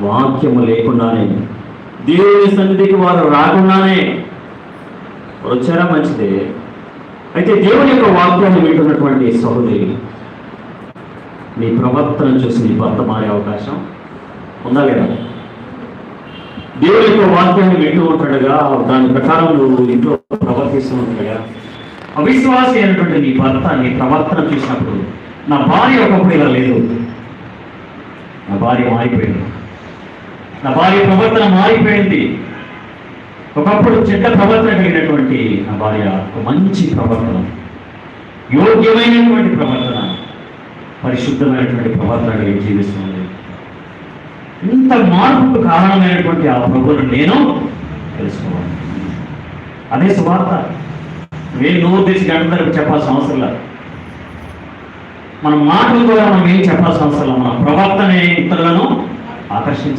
వాక్యము లేకుండానే, దేవుని సన్నిధికి వారు రాకుండానే వచ్చారా? మంచిదే. అయితే దేవుని యొక్క వాక్యాన్ని వింటున్నటువంటి సహోదరి, నీ ప్రవర్తన చూసి నీ భర్త మారే అవకాశం ఉందా లేదా? దేవుని యొక్క వాక్యాన్ని వింటూ ఉంటాడుగా, దాని ప్రకారం నువ్వు ఇంట్లో ప్రవర్తిస్తూ ఉంటాడుగా, అవిశ్వాసి అయినటువంటి నీ భర్త నీ ప్రవర్తన చూసినప్పుడు, నా భార్య ఒకప్పుడు ఇలా లేదు, నా భార్య మారిపోయింది, నా భార్య ప్రవర్తన మారిపోయింది, ఒకప్పుడు చెడ్డ ప్రవర్తన కలిగినటువంటి నా భార్య ఒక మంచి ప్రవర్తన, యోగ్యమైనటువంటి ప్రవర్తన, పరిశుద్ధమైనటువంటి ప్రవర్తన కలిగి జీవిస్తుంది. ఇంత మార్పుకు కారణమైనటువంటి ఆ ప్రభువును నేను తెలుసుకోవాలి. అదే సువార్త. నోరు తెచ్చి గంటలకు చెప్పాల్సిన అవసరం లేదు. మన మాటల ద్వారా మనం ఏం చెప్పాల్సిన అవసరం లేదు. మన ప్రవర్తనే ఇతరులను ఆకర్షించాలి.